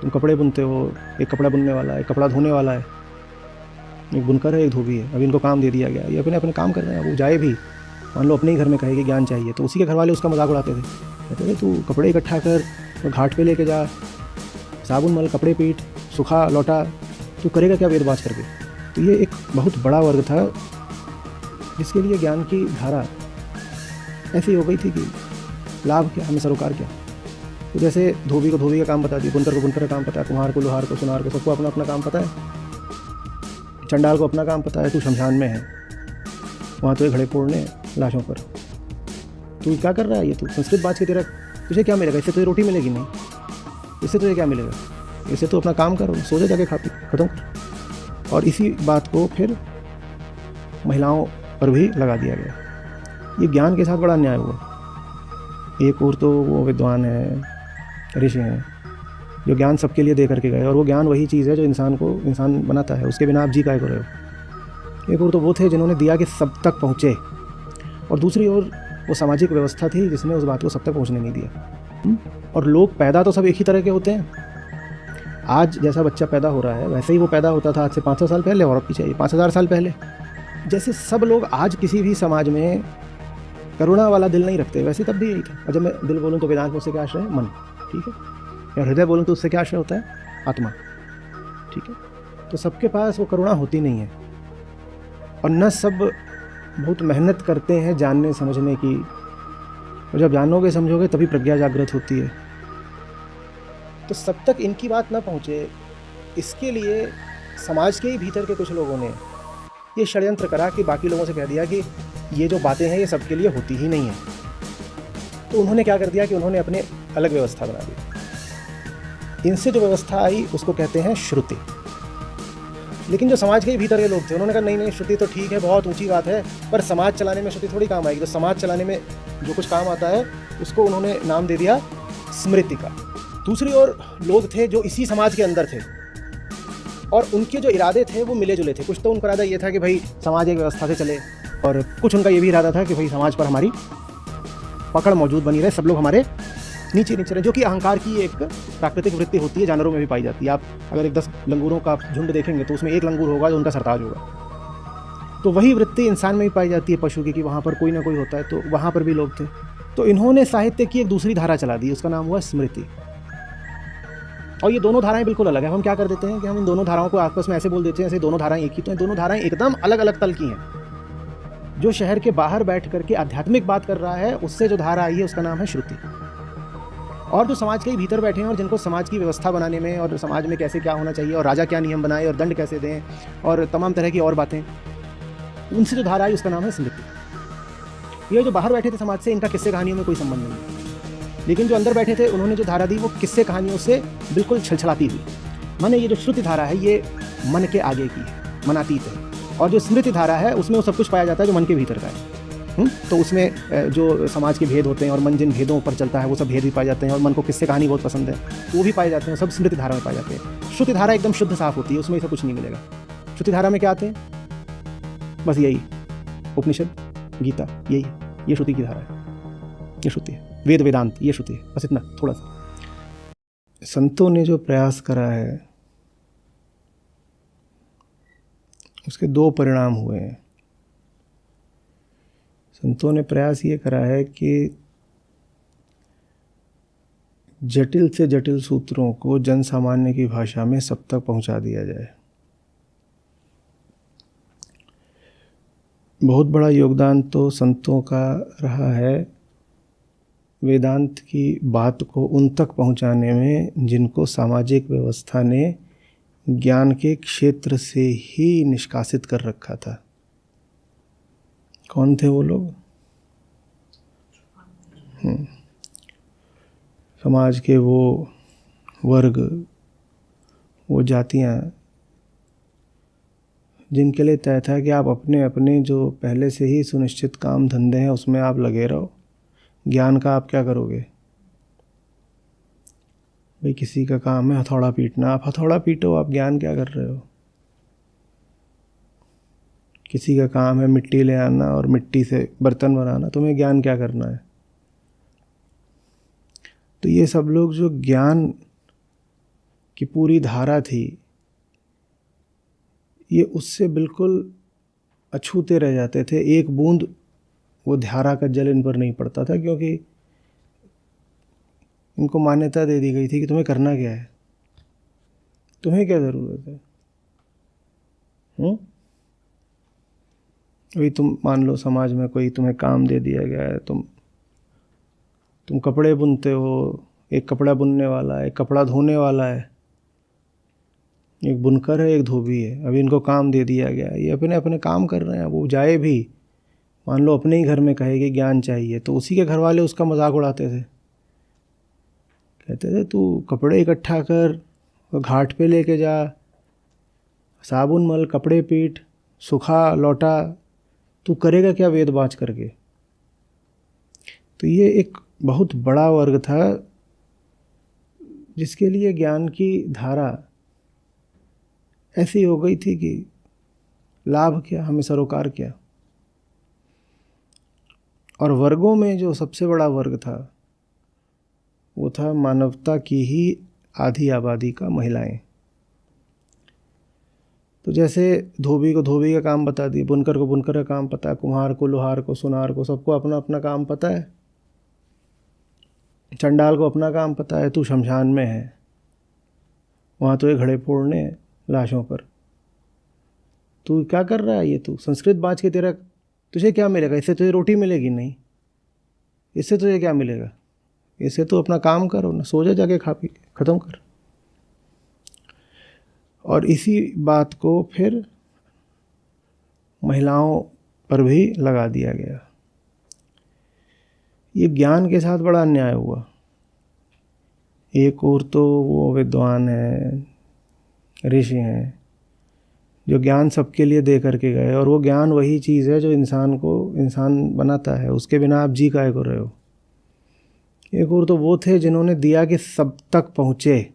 तुम कपड़े बुनते हो, एक कपड़ा बुनने वाला है, एक कपड़ा धोने वाला है, एक बुनकर है, एक धोबी है। अभी इनको काम दे दिया गया, ये अपने अपने काम कर रहे हैं। वो जाए भी, मान लो अपने ही घर में कहे कि ज्ञान चाहिए, तो उसी के घर वाले उसका मजाक उड़ाते थे, कहते थे तू कपड़े इकट्ठा कर, घाट पे लेके जा, साबुन मल, कपड़े पीट, सुखा लौटा, तू करेगा क्या वेदवास करके। तो ये एक बहुत बड़ा वर्ग था जिसके लिए ज्ञान की धारा ऐसी हो गई थी कि लाभ क्या, हमें सरोकार क्या। तो जैसे धोबी को धोबी का काम बता दिया, बुनकर को बुनकर का काम पता है, कुम्हार को लोहार को, सुनार को, सबको अपना अपना काम पता है। चंडाल को अपना काम पता है, तू शमशान में है, वहाँ तो घड़े फोड़ने लाशों पर, तू क्या कर रहा है, ये तू संस्कृत बात की तेरा तुझे क्या मिलेगा, इससे तुझे रोटी मिलेगी नहीं, इससे तुझे क्या मिलेगा, इससे तो अपना काम कर, सो जा जाके खा पी, खत्म कर। और इसी बात को फिर महिलाओं पर भी लगा दिया गया। ये ज्ञान के साथ बड़ा अन्याय हुआ। एक और तो वो विद्वान है, ऋषि हैं, जो ज्ञान सबके लिए दे करके गए, और वो ज्ञान वही चीज़ है जो इंसान को इंसान बनाता है, उसके बिना आप जी काहे को रहे हो। एक और तो वो थे जिन्होंने दिया कि सब तक पहुँचे, और दूसरी ओर वो सामाजिक व्यवस्था थी जिसने उस बात को सब तक पहुँचने नहीं दिया। और लोग पैदा तो सब एक ही तरह के होते हैं। आज जैसा बच्चा पैदा हो रहा है वैसे ही वो पैदा होता था आज से 500 साल पहले, और पीछे 5000 साल पहले। जैसे सब लोग आज किसी भी समाज में करुणा वाला दिल नहीं रखते, वैसे तब भी यही था। और जब मैं दिल बोलूँ तो वेदांत में उससे क्या आश्रय है, मन, ठीक है। या हृदय बोलूँ तो उससे क्या आश्रय होता है, आत्मा, ठीक है। तो सबके पास वो करुणा होती नहीं है, और न सब बहुत मेहनत करते हैं जानने समझने की। और जब जानोगे समझोगे तभी प्रज्ञा जागृत होती है। तो सब तक इनकी बात ना पहुँचे, इसके लिए समाज के ही भीतर के कुछ लोगों ने ये षड्यंत्र करा कि बाकी लोगों से कह दिया कि ये जो बातें हैं ये सबके लिए होती ही नहीं है। तो उन्होंने क्या कर दिया कि उन्होंने अपने अलग व्यवस्था बना दी। इनसे जो व्यवस्था आई उसको कहते हैं श्रुति। लेकिन जो समाज के ही भीतर के लोग थे उन्होंने कहा नहीं नहीं, श्रुति तो ठीक है, बहुत ऊंची बात है, पर समाज चलाने में श्रुति थोड़ी काम आएगी। तो समाज चलाने में जो कुछ काम आता है उसको उन्होंने नाम दे दिया स्मृति का। दूसरी ओर लोग थे जो इसी समाज के अंदर थे, और उनके जो इरादे थे वो मिले जुले थे। कुछ तो उनका इरादा ये था कि भाई समाज एक व्यवस्था से चले, और कुछ उनका ये भी इरादा था कि भाई समाज पर हमारी पकड़ मौजूद बनी रहे, सब लोग हमारे नीचे नीचे रहे, जो कि अहंकार की एक प्राकृतिक वृत्ति होती है, जानवरों में भी पाई जाती है। आप अगर एक 10 लंगूरों का झुंड देखेंगे तो उसमें एक लंगूर होगा जो उनका सरताज होगा। तो वही वृत्ति इंसान में भी पाई जाती है, पशु की, कि वहाँ पर कोई ना कोई होता है। तो वहाँ पर भी लोग थे। तो इन्होंने साहित्य की एक दूसरी धारा चला दी, उसका नाम हुआ स्मृति। और ये दोनों धाराएं बिल्कुल अलग है। हम क्या कर देते हैं कि हम इन दोनों धाराओं को आपस में ऐसे बोल देते हैं जैसे दोनों धाराएं एक ही। तो दोनों धाराएं एकदम अलग अलग तल की हैं। जो शहर के बाहर बैठ करके आध्यात्मिक बात कर रहा है, उससे जो धारा आई है उसका नाम है श्रुति। और जो समाज के ही भीतर बैठे हैं और जिनको समाज की व्यवस्था बनाने में, और समाज में कैसे क्या होना चाहिए, और राजा क्या नियम बनाए, और दंड कैसे दें, और तमाम तरह की और बातें, उनसे जो धारा आई उसका नाम है स्मृति। ये जो बाहर बैठे थे समाज से, इनका किस्से कहानियों में कोई संबंध नहीं। लेकिन जो अंदर बैठे थे उन्होंने जो धारा दी वो किस्से कहानियों से बिल्कुल छलछलाती हुई। माने ये जो श्रुति धारा है ये मन के आगे की है, मनातीत है। और जो स्मृति धारा है उसमें वो सब कुछ पाया जाता है जो मन के भीतर का है। तो उसमें जो समाज के भेद होते हैं और मन जिन भेदों पर चलता है वो सब भेद भी पाए जाते हैं, और मन को किस्से कहानी बहुत पसंद है तो वो भी पाए जाते हैं, सब स्मृति धारा में पाए जाते हैं। श्रुति धारा एकदम शुद्ध साफ होती है, उसमें ऐसा कुछ नहीं मिलेगा। श्रुति धारा में क्या आते हैं, बस यही उपनिषद, गीता, यही, ये श्रुति की धारा है, ये श्रुति है। वेद वेदांत ये श्रुति है, बस इतना थोड़ा सा। संतों ने जो प्रयास करा है उसके दो परिणाम हुए हैं। संतों ने प्रयास ये करा है कि जटिल से जटिल सूत्रों को जन सामान्य की भाषा में सब तक पहुंचा दिया जाए। बहुत बड़ा योगदान तो संतों का रहा है वेदांत की बात को उन तक पहुंचाने में जिनको सामाजिक व्यवस्था ने ज्ञान के क्षेत्र से ही निष्कासित कर रखा था। कौन थे वो लोग? समाज के वो वर्ग, वो जातियां जिनके लिए तय था कि आप अपने अपने जो पहले से ही सुनिश्चित काम धंधे हैं उसमें आप लगे रहो, ज्ञान का आप क्या करोगे? भाई किसी का काम है हथौड़ा पीटना, आप हथौड़ा पीटो, आप ज्ञान क्या कर रहे हो? किसी का काम है मिट्टी ले आना और मिट्टी से बर्तन बनाना, तुम्हें ज्ञान क्या करना है? तो ये सब लोग जो ज्ञान की पूरी धारा थी, ये उससे बिल्कुल अछूते रह जाते थे। एक बूंद वो धारा का जल इन पर नहीं पड़ता था, क्योंकि इनको मान्यता दे दी गई थी कि तुम्हें करना क्या है, तुम्हें क्या ज़रूरत है। अभी तुम मान लो समाज में कोई तुम्हें काम दे दिया गया है, तुम कपड़े बुनते हो, एक कपड़ा बुनने वाला है, एक कपड़ा धोने वाला है, एक बुनकर है, एक धोबी है। अभी इनको काम दे दिया गया है, ये अपने अपने काम कर रहे हैं। वो जाए भी, मान लो अपने ही घर में कहे कि ज्ञान चाहिए, तो उसी के घर वाले उसका मजाक उड़ाते थे, कहते थे तू कपड़े इकट्ठा कर, घाट पे लेके जा, साबुन मल, कपड़े पीट, सुखा लौटा, तू करेगा क्या वेद बाँच करके। तो ये एक बहुत बड़ा वर्ग था जिसके लिए ज्ञान की धारा ऐसी हो गई थी कि लाभ क्या, हमें सरोकार क्या। और वर्गों में जो सबसे बड़ा वर्ग था वो था मानवता की ही आधी आबादी का महिलाएं। तो जैसे धोबी को धोबी का काम बता दिया, बुनकर को बुनकर का काम पता है, कुम्हार को लोहार को सुनार को, सबको अपना अपना काम पता है। चंडाल को अपना काम पता है, तू शमशान में है, वहाँ तो ये घड़े फोड़ने लाशों पर, तू क्या कर रहा है, ये तू संस्कृत बाँच के तेरा तुझे क्या मिलेगा, इससे तुझे रोटी मिलेगी नहीं, इससे तुझे क्या मिलेगा, इससे तू अपना काम करो ना, सो जा जाके, खा पी के ख़त्म कर। और इसी बात को फिर महिलाओं पर भी लगा दिया गया। ये ज्ञान के साथ बड़ा अन्याय हुआ। एक और तो वो विद्वान हैं, ऋषि हैं, जो ज्ञान सबके लिए दे करके गए, और वो ज्ञान वही चीज़ है जो इंसान को इंसान बनाता है, उसके बिना आप जी काहे को रहे हो। एक और तो वो थे जिन्होंने दिया कि सब तक पहुँचे,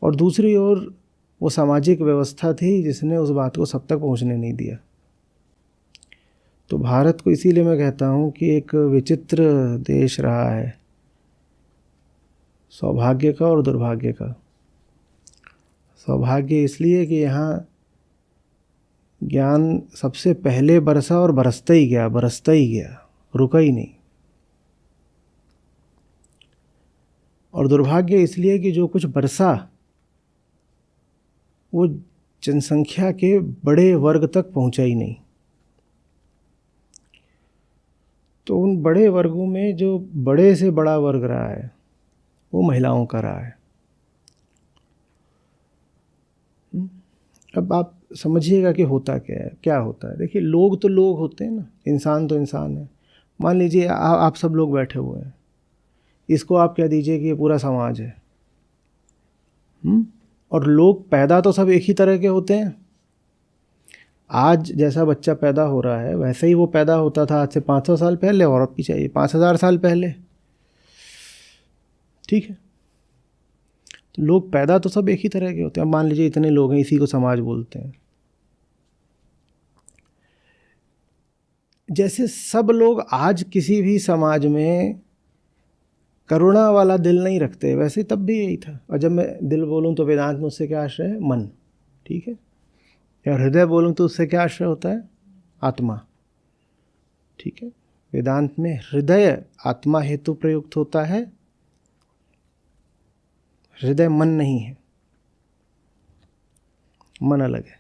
और दूसरी ओर वो सामाजिक व्यवस्था थी जिसने उस बात को सब तक पहुँचने नहीं दिया। तो भारत को इसीलिए मैं कहता हूँ कि एक विचित्र देश रहा है, सौभाग्य का और दुर्भाग्य का। सौभाग्य इसलिए कि यहाँ ज्ञान सबसे पहले बरसा और बरसता ही गया, रुका ही नहीं। और दुर्भाग्य इसलिए कि जो कुछ बरसा वो जनसंख्या के बड़े वर्ग तक पहुंचा ही नहीं। तो उन बड़े वर्गों में जो बड़े से बड़ा वर्ग रहा है वो महिलाओं का रहा है। अब आप समझिएगा कि होता क्या है, क्या होता है। देखिए, लोग तो लोग होते हैं ना, इंसान तो इंसान है। मान लीजिए आप सब लोग बैठे हुए हैं, इसको आप कह दीजिए कि ये पूरा समाज है। और लोग पैदा तो सब एक ही तरह के होते हैं। आज जैसा बच्चा पैदा हो रहा है वैसे ही वो पैदा होता था आज से 500 साल पहले, और अब भी चाहिए 5000 साल पहले, ठीक है। तो लोग पैदा तो सब एक ही तरह के होते हैं। अब मान लीजिए इतने लोग हैं, इसी को समाज बोलते हैं। जैसे सब लोग आज किसी भी समाज में करुणा वाला दिल नहीं रखते, वैसे तब भी यही था। और जब मैं दिल बोलूँ तो वेदांत में उससे क्या आश्रय है, मन, ठीक है। या हृदय बोलूँ तो उससे क्या आश्रय होता है, आत्मा, ठीक है। वेदांत में हृदय आत्मा हेतु प्रयुक्त होता है, हृदय मन नहीं है, मन अलग है।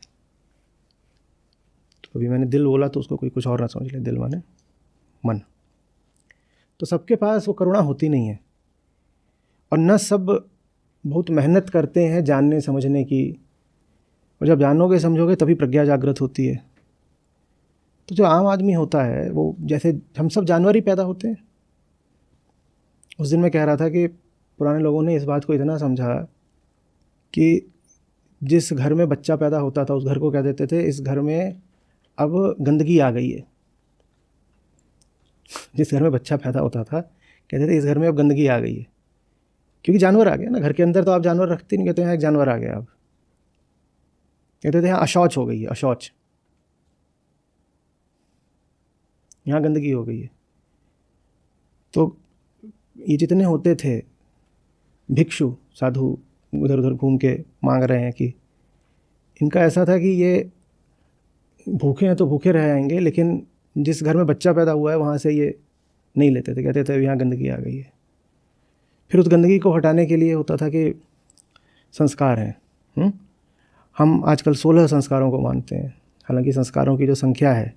तो अभी मैंने दिल बोला तो उसको कोई कुछ और ना समझ ले, दिल माने मन। तो सबके पास वो करुणा होती नहीं है, और न सब बहुत मेहनत करते हैं जानने समझने की। और जब जानोगे समझोगे तभी प्रज्ञा जागृत होती है। तो जो आम आदमी होता है वो, जैसे हम सब जानवर ही पैदा होते हैं। उस दिन मैं कह रहा था कि पुराने लोगों ने इस बात को इतना समझा कि जिस घर में बच्चा पैदा होता था उस घर को कह देते थे इस घर में अब गंदगी आ गई है। जिस घर में बच्चा पैदा होता था कहते थे इस घर में अब गंदगी आ गई है, क्योंकि जानवर आ गया ना घर के अंदर। तो आप जानवर रखते नहीं, कहते हैं एक जानवर आ गया। अब कहते थे यहाँ अशौच हो गई है, अशौच, यहाँ गंदगी हो गई है। तो ये जितने होते थे भिक्षु, साधु, उधर उधर घूम के मांग रहे हैं कि इनका ऐसा था कि ये भूखे हैं तो भूखे रह जाएंगे, लेकिन जिस घर में बच्चा पैदा हुआ है वहाँ से ये नहीं लेते थे, कहते थे यहाँ गंदगी आ गई है। फिर उस गंदगी को हटाने के लिए होता था कि संस्कार हैं। हम आजकल 16 संस्कारों को मानते हैं, हालांकि संस्कारों की जो संख्या है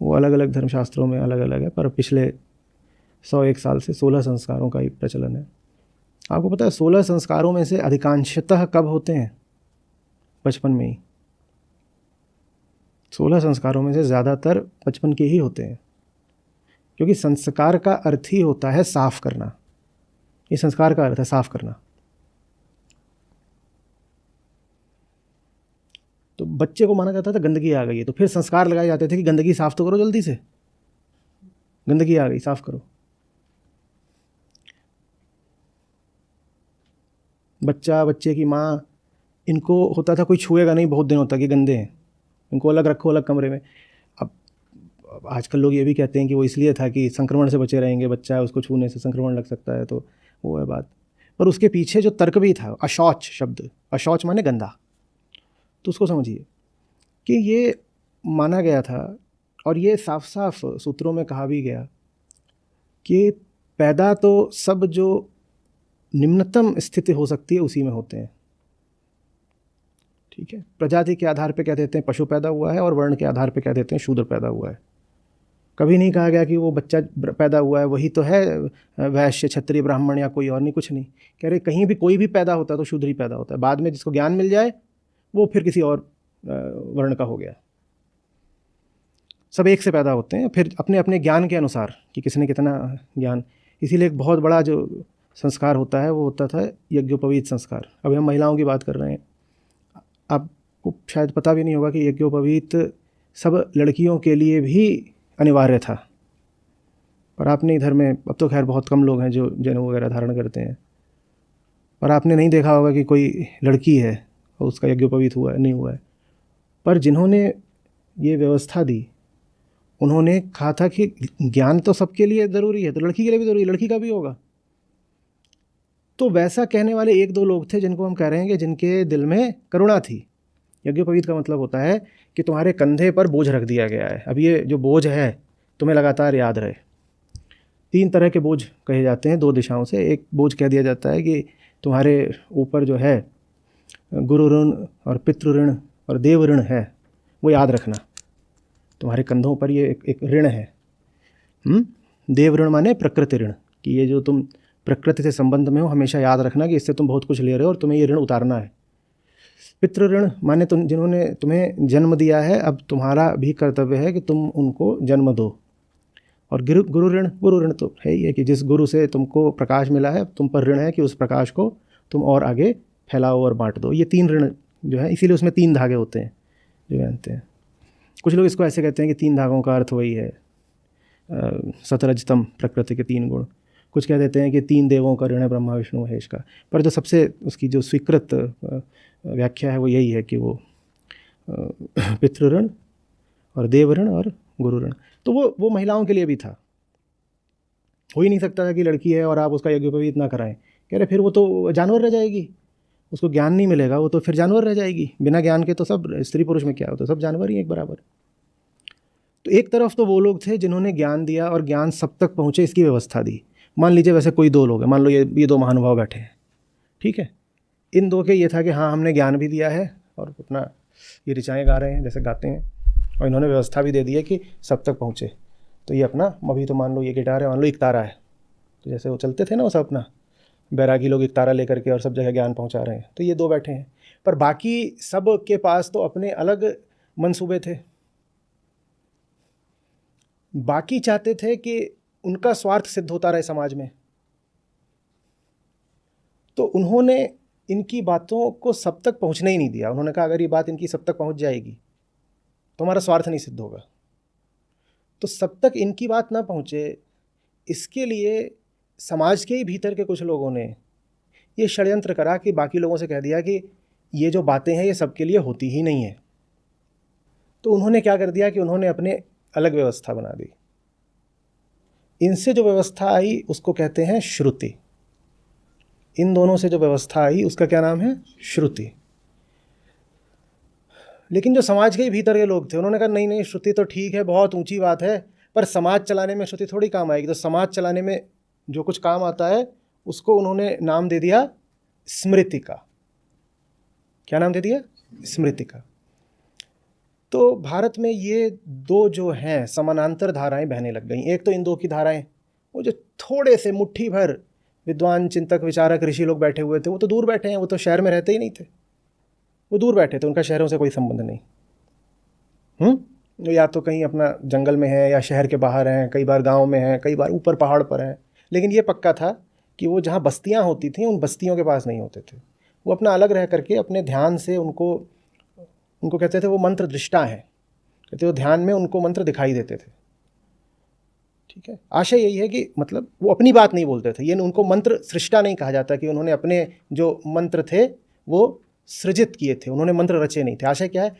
वो अलग अलग धर्मशास्त्रों में अलग अलग है, पर पिछले 101 साल से 16 संस्कारों का ही प्रचलन है। आपको पता है 16 संस्कारों में से अधिकांशतः कब होते हैं? बचपन में ही। 16 संस्कारों में से ज़्यादातर बचपन के ही होते हैं, क्योंकि संस्कार का अर्थ ही होता है साफ करना। ये संस्कार का अर्थ है साफ करना। तो बच्चे को माना जाता था गंदगी आ गई है, तो फिर संस्कार लगाए जाते थे कि गंदगी साफ तो करो, जल्दी से गंदगी आ गई साफ करो। बच्चा, बच्चे की माँ, इनको होता था कोई छुएगा नहीं बहुत दिनों तक, ये गंदे हैं, इनको अलग रखो, अलग कमरे में। अब आजकल लोग ये भी कहते हैं कि वो इसलिए था कि संक्रमण से बचे रहेंगे, बच्चा है उसको छूने से संक्रमण लग सकता है, तो वो है बात। पर उसके पीछे जो तर्क भी था, अशौच शब्द, अशौच माने गंदा, तो उसको समझिए कि ये माना गया था और ये साफ साफ सूत्रों में कहा भी गया कि पैदा तो सब जो निम्नतम स्थिति हो सकती है उसी में होते हैं। ठीक है, प्रजाति के आधार पे कह देते हैं पशु पैदा हुआ है और वर्ण के आधार पे कह देते हैं शूद्र पैदा हुआ है। कभी नहीं कहा गया कि वो बच्चा पैदा हुआ है वही तो है वैश्य, क्षत्रिय, ब्राह्मण या कोई और नहीं, कुछ नहीं। कह रहे कहीं भी कोई भी पैदा होता है तो शूद्र ही पैदा होता है, बाद में जिसको ज्ञान मिल जाए वो फिर किसी और वर्ण का हो गया। सब एक से पैदा होते हैं, फिर अपने अपने ज्ञान के अनुसार कि किसने कितना ज्ञान। इसीलिए एक बहुत बड़ा जो संस्कार होता है वो होता था यज्ञोपवीत संस्कार। अभी हम महिलाओं की बात कर रहे हैं, आपको शायद पता भी नहीं होगा कि यज्ञोपवीत सब लड़कियों के लिए भी अनिवार्य था, पर आपने इधर में, अब तो खैर बहुत कम लोग हैं जो जनेऊ वगैरह धारण करते हैं, पर आपने नहीं देखा होगा कि कोई लड़की है और उसका यज्ञोपवीत हुआ है, नहीं हुआ है। पर जिन्होंने ये व्यवस्था दी उन्होंने कहा था कि ज्ञान तो सबके लिए ज़रूरी है, तो लड़की के लिए भी ज़रूरी है, लड़की का भी होगा। तो वैसा कहने वाले एक दो लोग थे जिनको हम कह रहे हैं कि जिनके दिल में करुणा थी। यज्ञोपवीत का मतलब होता है कि तुम्हारे कंधे पर बोझ रख दिया गया है, अब ये जो बोझ है तुम्हें लगातार याद रहे। 3 तरह के बोझ कहे जाते हैं 2 दिशाओं से। एक बोझ कह दिया जाता है कि तुम्हारे ऊपर जो है गुरु ऋण और पितृ ऋण और देव ऋण है, वो याद रखना, तुम्हारे कंधों पर ये एक ऋण है। देव ऋण माने प्रकृति ऋण, कि ये जो तुम प्रकृति से संबंध में हो हमेशा याद रखना कि इससे तुम बहुत कुछ ले रहे हो और तुम्हें ये ऋण उतारना है। पितृ ऋण माने तुम जिन्होंने तुम्हें जन्म दिया है, अब तुम्हारा भी कर्तव्य है कि तुम उनको जन्म दो। और गुरु ऋण तो है ही है कि जिस गुरु से तुमको प्रकाश मिला है तुम पर ऋण है कि उस प्रकाश को तुम और आगे फैलाओ और बांट दो। ये 3 ऋण जो है, इसीलिए उसमें 3 धागे होते हैं जो जानते हैं। कुछ लोग इसको ऐसे कहते हैं कि 3 धागों का अर्थ वही है सतरजतम प्रकृति के 3 गुण। कुछ कह देते हैं कि 3 देवों का ऋण है, ब्रह्मा विष्णु महेश का। पर जो सबसे उसकी जो स्वीकृत व्याख्या है वो यही है कि वो पितृ ऋण और देव ऋण और गुरु ऋण। तो वो महिलाओं के लिए भी था। हो ही नहीं सकता था कि लड़की है और आप उसका यज्ञोपवीत ना कराएं। कह रहे फिर वो तो जानवर रह जाएगी, उसको ज्ञान नहीं मिलेगा, वो तो फिर जानवर रह जाएगी। बिना ज्ञान के तो सब, स्त्री पुरुष में क्या होता है, सब जानवर ही एक बराबर। तो एक तरफ तो वो लोग थे जिन्होंने ज्ञान दिया और ज्ञान सब तक पहुँचे इसकी व्यवस्था दी। मान लीजिए वैसे कोई 2 लोग हैं, मान लो ये 2 महानुभाव बैठे हैं, ठीक है। इन 2 के ये था कि हाँ हमने ज्ञान भी दिया है और अपना ये ऋचाएँ गा रहे हैं जैसे गाते हैं, और इन्होंने व्यवस्था भी दे दी है कि सब तक पहुँचे। तो ये अपना, अभी तो मान लो ये गिटार है, मान लो एक तारा है, तो जैसे वो चलते थे ना वो सब अपना बैरागी लोग एक तारा लेकर के और सब जगह ज्ञान पहुंचा रहे हैं, तो ये 2 बैठे हैं। पर बाकी सब के पास तो अपने अलग मंसूबे थे। बाकी चाहते थे कि उनका स्वार्थ सिद्ध होता रहे समाज में, तो उन्होंने इनकी बातों को सब तक पहुंचने ही नहीं दिया। उन्होंने कहा अगर ये बात इनकी सब तक पहुंच जाएगी तो हमारा स्वार्थ नहीं सिद्ध होगा। तो सब तक इनकी बात ना पहुंचे, इसके लिए समाज के ही भीतर के कुछ लोगों ने ये षड्यंत्र करा कि बाकी लोगों से कह दिया कि ये जो बातें हैं ये सबके लिए होती ही नहीं है। तो उन्होंने क्या कर दिया कि उन्होंने अपने अलग व्यवस्था बना दी। इनसे जो व्यवस्था आई उसको कहते हैं श्रुति। इन दोनों से जो व्यवस्था आई उसका क्या नाम है? श्रुति। लेकिन जो समाज के ही भीतर के लोग थे उन्होंने कहा नहीं नहीं, श्रुति तो ठीक है, बहुत ऊंची बात है, पर समाज चलाने में श्रुति थोड़ी काम आएगी। तो समाज चलाने में जो कुछ काम आता है उसको उन्होंने नाम दे दिया स्मृति का। क्या नाम दे दिया? स्मृति का। तो भारत में ये दो जो हैं समानांतर धाराएं बहने लग गई। एक तो इन दो की धाराएं, वो जो थोड़े से मुट्ठी भर विद्वान चिंतक विचारक ऋषि लोग बैठे हुए थे, वो तो दूर बैठे हैं, वो तो शहर में रहते ही नहीं थे, वो दूर बैठे थे, उनका शहरों से कोई संबंध नहीं। या तो कहीं अपना जंगल में है या शहर के बाहर हैं, कई बार गांव में हैं, कई बार ऊपर पहाड़ पर हैं। लेकिन ये पक्का था कि वो जहाँ बस्तियाँ होती थीं उन बस्तियों के पास नहीं होते थे, वो अपना अलग रह करके अपने ध्यान से उनको कहते थे वो मंत्र दृष्टा हैं, कहते वो ध्यान में उनको मंत्र दिखाई देते थे। ठीक है, आशय यही है कि मतलब वो अपनी बात नहीं बोलते थे, ये उनको मंत्र सृष्टा नहीं कहा जाता कि उन्होंने अपने जो मंत्र थे वो सृजित किए थे, उन्होंने मंत्र रचे नहीं थे। आशय क्या है,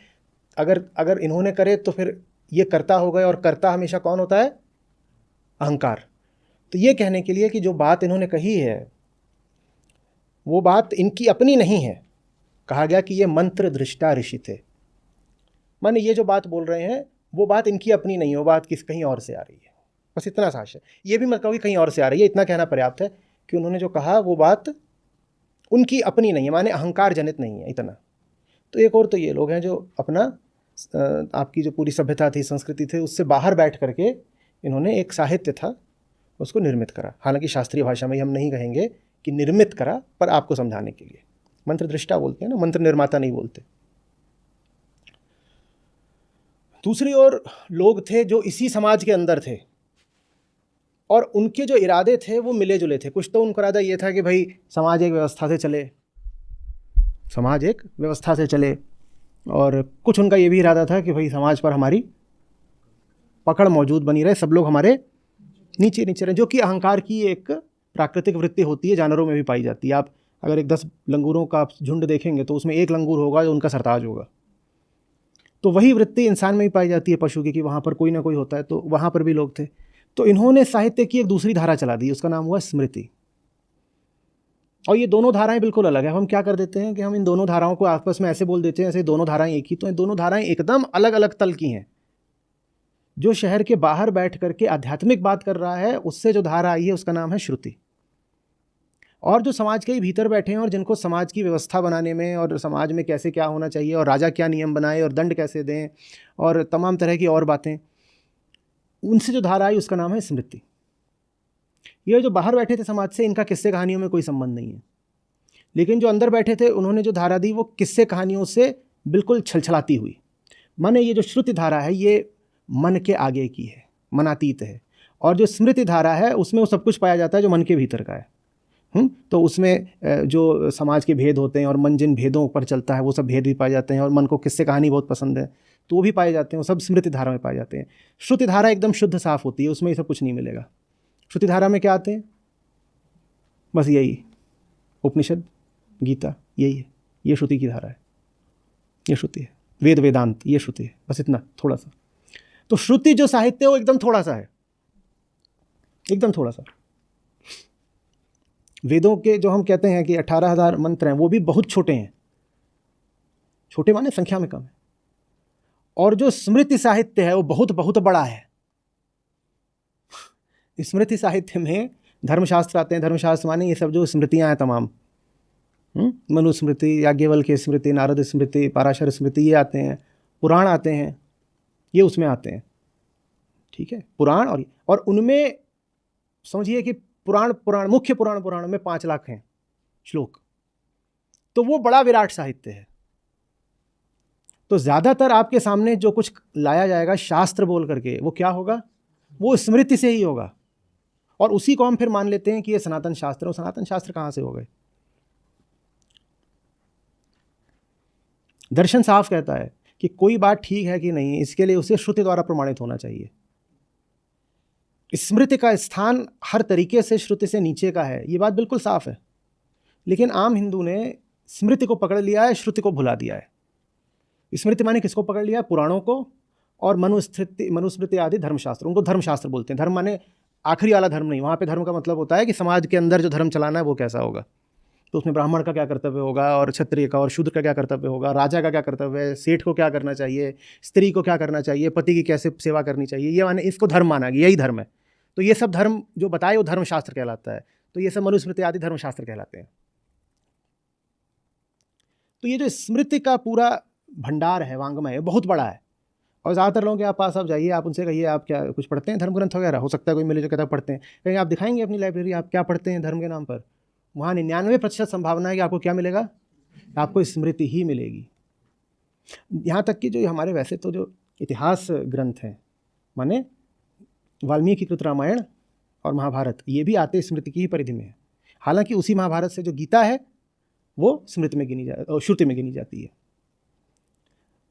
अगर इन्होंने करे तो फिर ये कर्ता हो गए, और कर्ता हमेशा कौन होता है? अहंकार। तो ये कहने के लिए कि जो बात इन्होंने कही है वो बात इनकी अपनी नहीं है। कहा गया कि ये मंत्र दृष्टा ऋषि थे, माने ये जो बात बोल रहे हैं वो बात इनकी अपनी नहीं है, वो बात कहीं और से आ रही है। बस इतना साक्ष्य है, ये भी मत कहो कि कहीं और से आ रही है, इतना कहना पर्याप्त है कि उन्होंने जो कहा वो बात उनकी अपनी नहीं है, माने अहंकार जनित नहीं है, इतना। तो एक और तो ये लोग हैं जो अपना आपकी जो पूरी सभ्यता थी, संस्कृति थे, उससे बाहर बैठ करके इन्होंने एक साहित्य था उसको निर्मित करा। हालांकि शास्त्रीय भाषा में हम नहीं कहेंगे कि निर्मित करा, पर आपको समझाने के लिए मंत्र दृष्टा बोलते हैं ना, मंत्र निर्माता नहीं बोलते। दूसरी ओर लोग थे जो इसी समाज के अंदर थे और उनके जो इरादे थे वो मिले जुले थे। कुछ तो उनका इरादा ये था कि भाई समाज एक व्यवस्था से चले, समाज एक व्यवस्था से चले, और कुछ उनका ये भी इरादा था कि भाई समाज पर हमारी पकड़ मौजूद बनी रहे, सब लोग हमारे नीचे नीचे रहे, जो कि अहंकार की एक प्राकृतिक वृत्ति होती है, जानवरों में भी पाई जाती है। आप अगर एक 10 लंगूरों का झुंड देखेंगे तो उसमें एक लंगूर होगा जो उनका सरताज होगा। तो वही वृत्ति इंसान में भी पाई जाती है, पशु की, कि वहाँ पर कोई ना कोई होता है। तो वहाँ पर भी लोग थे। तो इन्होंने साहित्य की एक दूसरी धारा चला दी, उसका नाम हुआ स्मृति। और ये दोनों धाराएं बिल्कुल अलग है। हम क्या कर देते हैं कि हम इन दोनों धाराओं को आपस में ऐसे बोल देते हैं ऐसे दोनों धाराएं एक ही। तो इन दोनों धाराएं एकदम अलग अलग तल की हैं। जो शहर के बाहर बैठ करके आध्यात्मिक बात कर रहा है, उससे जो धारा आई है उसका नाम है श्रुति। और जो समाज के ही भीतर बैठे हैं और जिनको समाज की व्यवस्था बनाने में और समाज में कैसे क्या होना चाहिए और राजा क्या नियम बनाए और दंड कैसे दें और तमाम तरह की और बातें, उनसे जो धारा आई उसका नाम है स्मृति। ये जो बाहर बैठे थे समाज से, इनका किस्से कहानियों में कोई संबंध नहीं है। लेकिन जो अंदर बैठे थे उन्होंने जो धारा दी वो किस्से कहानियों से बिल्कुल छलछलाती हुई। माने ये जो श्रुति धारा है ये मन के आगे की है, मनातीत है। और जो स्मृति धारा है उसमें वो सब कुछ पाया जाता है जो मन के भीतर का है। तो उसमें जो समाज के भेद होते हैं और मन जिन भेदों पर चलता है वो सब भेद भी पाए जाते हैं। और मन को किस्से कहानी बहुत पसंद है तो वो भी पाए जाते हैं, वो सब स्मृति धारा में पाए जाते हैं। श्रुति धारा एकदम शुद्ध साफ होती है, उसमें ये सब कुछ नहीं मिलेगा। श्रुति धारा में क्या आते हैं? बस यही उपनिषद, गीता, यही है। ये श्रुति की धारा है, ये श्रुति है। वेद वेदांत, ये श्रुति है। बस इतना, थोड़ा सा। तो श्रुति जो साहित्य है वो एकदम थोड़ा सा है, एकदम थोड़ा सा। वेदों के जो हम कहते हैं कि 18,000 मंत्र हैं वो भी बहुत छोटे हैं, छोटे माने संख्या में कम है। और जो स्मृति साहित्य है वो बहुत बहुत बड़ा है। स्मृति साहित्य में धर्मशास्त्र आते हैं। धर्मशास्त्र माने ये सब जो स्मृतियां हैं तमाम, मनुस्मृति, याज्ञवल्क्य स्मृति, नारद स्मृति, पराशर स्मृति, ये आते हैं। पुराण आते हैं, ये उसमें आते हैं। ठीक है, पुराण। और उनमें समझिए कि मुख्य पुराण में 5 लाख हैं श्लोक, तो वो बड़ा विराट साहित्य है। तो ज़्यादातर आपके सामने जो कुछ लाया जाएगा शास्त्र बोल करके, वो क्या होगा? वो स्मृति से ही होगा। और उसी को हम फिर मान लेते हैं कि ये सनातन शास्त्र है। सनातन शास्त्र कहाँ से हो गए? दर्शन साफ कहता है कि कोई बात ठीक है कि नहीं, इसके लिए उसे श्रुति द्वारा प्रमाणित होना चाहिए। स्मृति का स्थान हर तरीके से श्रुति से नीचे का है, ये बात बिल्कुल साफ है। लेकिन आम हिंदू ने स्मृति को पकड़ लिया है, श्रुति को भुला दिया है। स्मृति माने किसको पकड़ लिया? पुराणों को और मनुस्मृति आदि धर्मशास्त्र। उनको धर्मशास्त्र बोलते हैं। धर्म माने आखिरी वाला धर्म नहीं, वहाँ पे धर्म का मतलब होता है कि समाज के अंदर जो धर्म चलाना है वो कैसा होगा। तो उसमें ब्राह्मण का क्या कर्तव्य होगा और क्षत्रिय का और शूद्र का क्या कर्तव्य होगा, राजा का क्या कर्तव्य है, सेठ को क्या करना चाहिए, स्त्री को क्या करना चाहिए, पति की कैसे सेवा करनी चाहिए, ये माने इसको धर्म माना गया, यही धर्म है। तो ये सब धर्म जो बताए वो धर्मशास्त्र कहलाता है। तो ये सब मनुस्मृति आदि धर्मशास्त्र कहलाते हैं। तो ये जो स्मृति का पूरा भंडार है, वांग्मय है, बहुत बड़ा है। और ज़्यादातर लोगों के पास आप जाइए, आप उनसे कहिए आप क्या कुछ पढ़ते हैं धर्म ग्रंथ वगैरह, हो सकता है कोई मिले जो कहता पढ़ते हैं, कहीं आप दिखाएंगे अपनी लाइब्रेरी आप क्या पढ़ते हैं धर्म के नाम पर, वहाँ 99% संभावना है कि आपको क्या मिलेगा, आपको स्मृति ही मिलेगी। यहाँ तक कि जो हमारे वैसे तो जो इतिहास ग्रंथ हैं, माने वाल्मीकि कृत रामायण और महाभारत, ये भी आते स्मृति की ही परिधि में है। हालांकि उसी महाभारत से जो गीता है वो स्मृति में गिनी श्रुति में गिनी जाती है।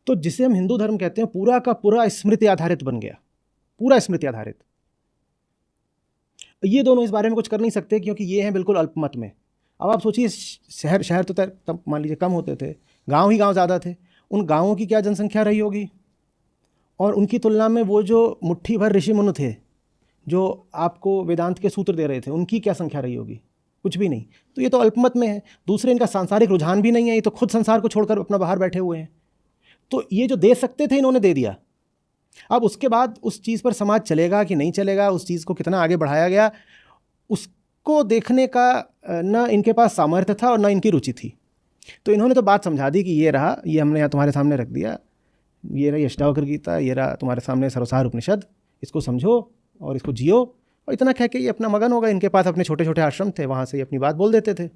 तो जिसे हम हिंदू धर्म कहते हैं पूरा का पूरा स्मृति आधारित बन गया, पूरा स्मृति आधारित। ये दोनों इस बारे में कुछ कर नहीं सकते क्योंकि ये हैं बिल्कुल अल्पमत में। अब आप सोचिए, शहर तो तब मान लीजिए कम होते थे, गांव ही गांव ज़्यादा थे, उन गांवों की क्या जनसंख्या रही होगी, और उनकी तुलना में वो जो मुट्ठी भर ऋषि मुनि थे जो आपको वेदांत के सूत्र दे रहे थे, उनकी क्या संख्या रही होगी, कुछ भी नहीं। तो ये तो अल्पमत में है। दूसरे, इनका सांसारिक रुझान भी नहीं है, ये तो खुद संसार को छोड़कर अपना बाहर बैठे हुए हैं। तो ये जो दे सकते थे इन्होंने दे दिया। अब उसके बाद उस चीज़ पर समाज चलेगा कि नहीं चलेगा, उस चीज़ को कितना आगे बढ़ाया गया, उसको देखने का न इनके पास सामर्थ्य था और न इनकी रुचि थी। तो इन्होंने तो बात समझा दी कि ये रहा, ये हमने यहाँ तुम्हारे सामने रख दिया, ये रहा अष्टावक्र गीता, ये रहा तुम्हारे सामने सर्वसार उपनिषद, इसको समझो और इसको जियो। और इतना कह के ये अपना मगन होगा। इनके पास अपने छोटे छोटे आश्रम थे, वहाँ से ये अपनी बात बोल देते थे।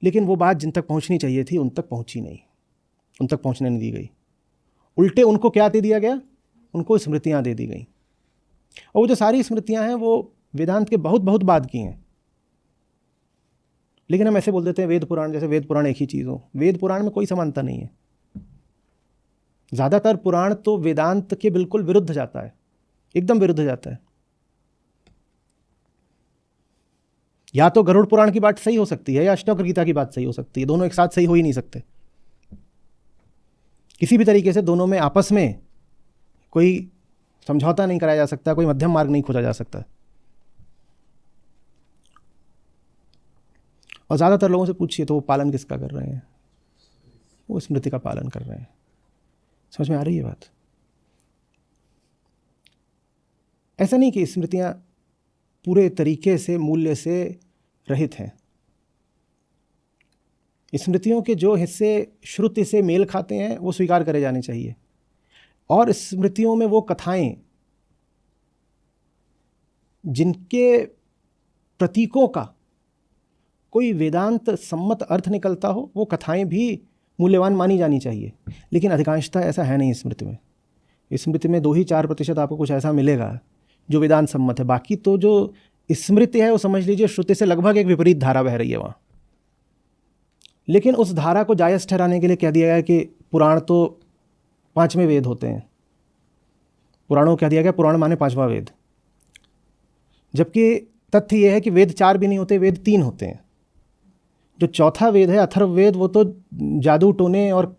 लेकिन वो बात जिन तक पहुंचनी चाहिए थी उन तक पहुंची नहीं, उन तक पहुंचने नहीं दी गई। उल्टे उनको क्या दे दिया गया, उनको स्मृतियां दे दी गई। और वो जो सारी स्मृतियां हैं वो वेदांत के बहुत बहुत बाद की हैं। लेकिन हम ऐसे बोल देते हैं वेद पुराण, जैसे वेद पुराण एक ही चीज़ हो। वेद पुराण में कोई समानता नहीं है। ज़्यादातर पुराण तो वेदांत के बिल्कुल विरुद्ध जाता है, एकदम विरुद्ध जाता है। या तो गरुड़ पुराण की बात सही हो सकती है या अष्टावक्र गीता की बात सही हो सकती है, दोनों एक साथ सही हो ही नहीं सकते। किसी भी तरीके से दोनों में आपस में कोई समझौता नहीं कराया जा सकता, कोई मध्यम मार्ग नहीं खोजा जा सकता। और ज़्यादातर लोगों से पूछिए तो वो पालन किसका कर रहे हैं, वो स्मृति का पालन कर रहे हैं। समझ में आ रही है बात? ऐसा नहीं कि स्मृतियाँ पूरे तरीके से मूल्य से रहित हैं। स्मृतियों के जो हिस्से श्रुति से मेल खाते हैं वो स्वीकार करे जाने चाहिए। और स्मृतियों में वो कथाएं जिनके प्रतीकों का कोई वेदांत सम्मत अर्थ निकलता हो, वो कथाएं भी मूल्यवान मानी जानी चाहिए। लेकिन अधिकांशतः ऐसा है नहीं स्मृति में। स्मृति में 2-4% आपको कुछ ऐसा मिलेगा जो वेदांत सम्मत है। बाकी तो जो स्मृति है वो समझ लीजिए श्रुति से लगभग एक विपरीत धारा बह रही है वहाँ। लेकिन उस धारा को जायज़ ठहराने के लिए कह दिया गया कि पुराण तो 5वें वेद होते हैं। पुराणों को कह दिया गया पुराण माने 5वां वेद, जबकि तथ्य यह है कि वेद 4 भी नहीं होते, वेद 3 होते हैं। जो चौथा वेद है अथर्ववेद, वो तो जादू टोने और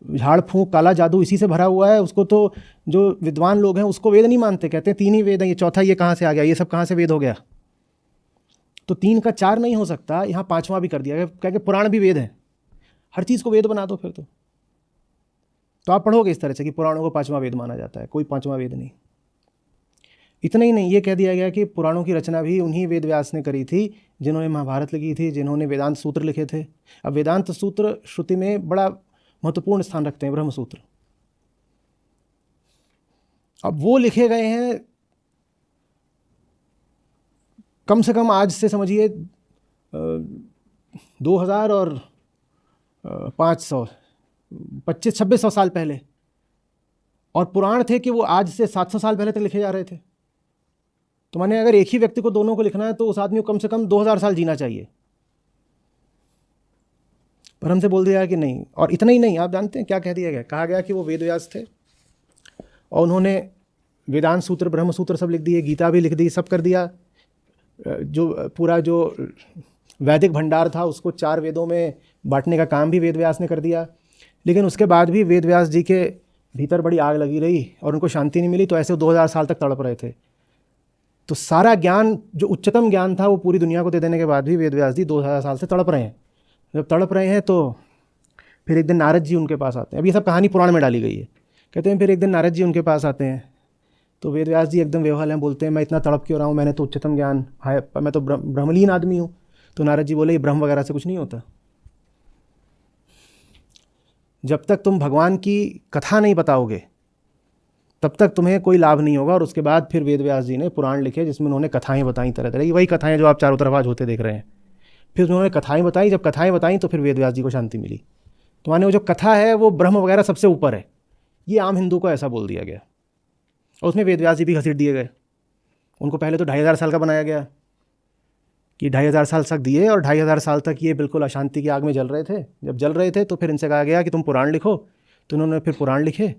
झाड़ फूंक काला जादू इसी से भरा हुआ है। उसको तो जो विद्वान लोग हैं उसको वेद नहीं मानते, कहते हैं 3 ही वेद हैं, ये चौथा ये कहाँ से आ गया, ये सब कहाँ से वेद हो गया। तो 3 का 4 नहीं हो सकता, यहाँ 5वां भी कर दिया गया, कह के पुराण भी वेद है। हर चीज़ को वेद बना दो फिर तो आप पढ़ोगे इस तरह से कि पुराणों को 5वां वेद माना जाता है। कोई 5वां वेद नहीं। इतना ही नहीं, ये कह दिया गया कि पुराणों की रचना भी उन्हीं वेद व्यास ने करी थी जिन्होंने महाभारत लिखी थी, जिन्होंने वेदांत सूत्र लिखे थे। अब वेदांत सूत्र श्रुति में बड़ा महत्वपूर्ण स्थान रखते हैं, ब्रह्म सूत्र। अब वो लिखे गए हैं कम से कम आज से समझिए 2000 और 500 2500-2600 साल पहले। और पुराण थे कि वो आज से 700 साल पहले तक लिखे जा रहे थे। तो माने अगर एक ही व्यक्ति को दोनों को लिखना है तो उस आदमी को कम से कम 2000 साल जीना चाहिए। पर हमसे बोल दिया कि नहीं। और इतना ही नहीं, आप जानते हैं क्या कह दिया गया? कहा गया कि वो वेद व्यास थे और उन्होंने वेदांत सूत्र, ब्रह्म सूत्र सब लिख दिए, गीता भी लिख दी, सब कर दिया। जो पूरा जो वैदिक भंडार था उसको 4 वेदों में बांटने का काम भी वेद व्यास ने कर दिया। लेकिन उसके बाद भी वेद व्यास जी के भीतर बड़ी आग लगी रही और उनको शांति नहीं मिली, तो ऐसे 2000 साल तक तड़प रहे थे। तो सारा ज्ञान जो उच्चतम ज्ञान था वो पूरी दुनिया को दे देने के बाद भी वेद व्यास जी 2000 साल से तड़प रहे हैं। जब तड़प रहे हैं तो फिर एक दिन नारद जी उनके पास आते हैं। अब ये सब कहानी पुराण में डाली गई है। कहते हैं फिर एक दिन नारद जी उनके पास आते हैं, तो वेद व्यास जी एकदम बेहाल हैं, बोलते हैं मैं इतना तड़प क्यों रहा हूँ, मैंने तो उच्चतम ज्ञान है, मैं तो ब्रह्मलीन आदमी हूँ। तो नारद जी बोले ये ब्रह्म वगैरह से कुछ नहीं होता। जब तक तुम भगवान की कथा नहीं बताओगे तब तक तुम्हें कोई लाभ नहीं होगा। और उसके बाद फिर वेद व्यास जी ने पुराण लिखे जिसमें उन्होंने कथाएं बताई तरह तरह की, वही कथाएं जो आप चारों तरफ आज होते देख रहे हैं। फिर उन्होंने कथाएं बताई, जब कथाएं बताई तो फिर वेद व्यास जी को शांति मिली। तो माने वो जो कथा है वो ब्रह्म वगैरह सबसे ऊपर है, ये आम हिंदू को ऐसा बोल दिया गया। और उसमें वेद व्यास जी भी घसीट दिए गए। उनको पहले तो 2500 साल का बनाया गया कि 2500 साल तक दिए, और 2500 साल तक ये बिल्कुल अशांति की आग में जल रहे थे। जब जल रहे थे तो फिर इनसे कहा गया कि तुम पुराण लिखो। तो उन्होंने फिर पुराण लिखे।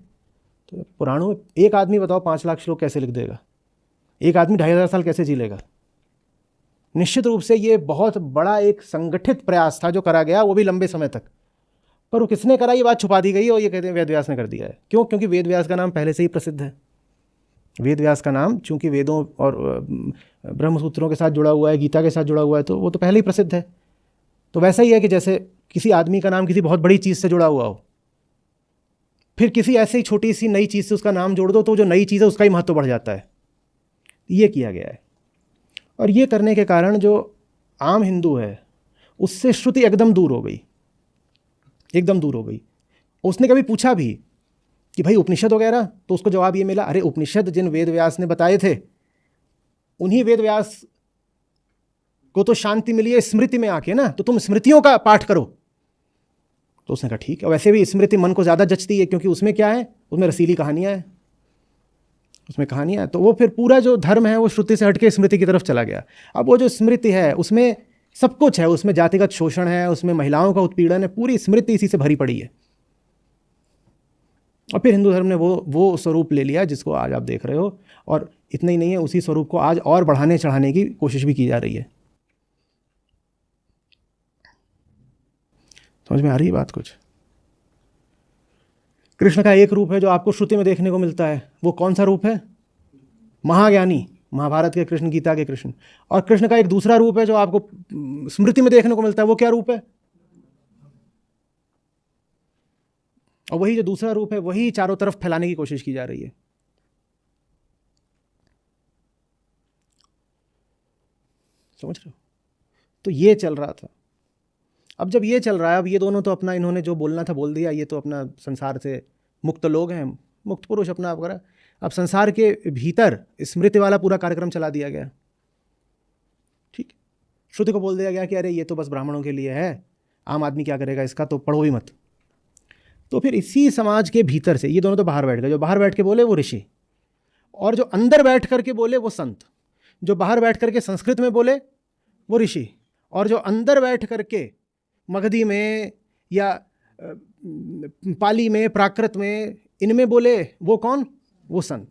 तो पुराणों में एक आदमी बताओ 5 लाख श्लोक कैसे लिख देगा? एक आदमी 2500 साल कैसे जी लेगा? निश्चित रूप से ये बहुत बड़ा एक संगठित प्रयास था जो करा गया, वो भी लंबे समय तक। पर वो किसने करा ये बात छुपा दी गई, और ये कहते हैं वेद व्यास ने कर दिया है। क्यों? क्योंकि वेद व्यास का नाम पहले से ही प्रसिद्ध है। वेद व्यास का नाम चूंकि वेदों और ब्रह्मसूत्रों के साथ जुड़ा हुआ है, गीता के साथ जुड़ा हुआ है, तो वो तो पहले ही प्रसिद्ध है। तो वैसा ही है कि जैसे किसी आदमी का नाम किसी बहुत बड़ी चीज़ से जुड़ा हुआ हो, फिर किसी ऐसी छोटी सी नई चीज़ से उसका नाम जोड़ दो तो जो नई चीज़ है उसका ही महत्व बढ़ जाता है। ये किया गया है। और ये करने के कारण जो आम हिंदू है उससे श्रुति एकदम दूर हो गई, एकदम दूर हो गई। उसने कभी पूछा भी कि भाई उपनिषद वगैरह, तो उसको जवाब ये मिला, अरे उपनिषद जिन वेद व्यास ने बताए थे उन्हीं वेद व्यास को तो शांति मिली है स्मृति में आके ना, तो तुम स्मृतियों का पाठ करो। तो उसने कहा ठीक है। वैसे भी स्मृति मन को ज़्यादा जचती है क्योंकि उसमें क्या है, उसमें रसीली कहानियाँ हैं, उसमें कहानियाँ हैं। तो वो फिर पूरा जो धर्म है वो श्रुति से हटके स्मृति की तरफ चला गया। अब वो जो स्मृति है उसमें सब कुछ है, उसमें जातिगत शोषण है, उसमें महिलाओं का उत्पीड़न है, पूरी स्मृति इसी से भरी पड़ी है। और फिर हिंदू धर्म ने वो स्वरूप ले लिया जिसको आज आप देख रहे हो। और इतना ही नहीं है, उसी स्वरूप को आज और बढ़ाने चढ़ाने की कोशिश भी की जा रही है। समझ में आ रही है बात कुछ? कृष्ण का एक रूप है जो आपको श्रुति में देखने को मिलता है, वो कौन सा रूप है? महाज्ञानी, महाभारत के कृष्ण, गीता के कृष्ण। और कृष्ण का एक दूसरा रूप है जो आपको स्मृति में देखने को मिलता है, वो क्या रूप है? और वही जो दूसरा रूप है वही चारों तरफ फैलाने की कोशिश की जा रही है। समझ रहे हो? तो ये चल रहा था। अब जब ये चल रहा है, अब ये दोनों तो अपना इन्होंने जो बोलना था बोल दिया, ये तो अपना संसार से मुक्त लोग हैं, मुक्त पुरुष अपना आप करा। अब संसार के भीतर स्मृति वाला पूरा कार्यक्रम चला दिया गया। ठीक, श्रुति को बोल दिया गया कि अरे ये तो बस ब्राह्मणों के लिए है, आम आदमी क्या करेगा इसका, तो पढ़ो ही मत। तो फिर इसी समाज के भीतर से ये दोनों तो बाहर बैठ गए, जो बाहर बैठ के बोले वो ऋषि, और जो अंदर बैठ करके बोले वो संत। जो बाहर बैठ करके संस्कृत में बोले वो ऋषि, और जो अंदर बैठ करके मगधी में या पाली में, प्राकृत में, इनमें बोले वो कौन? वो संत।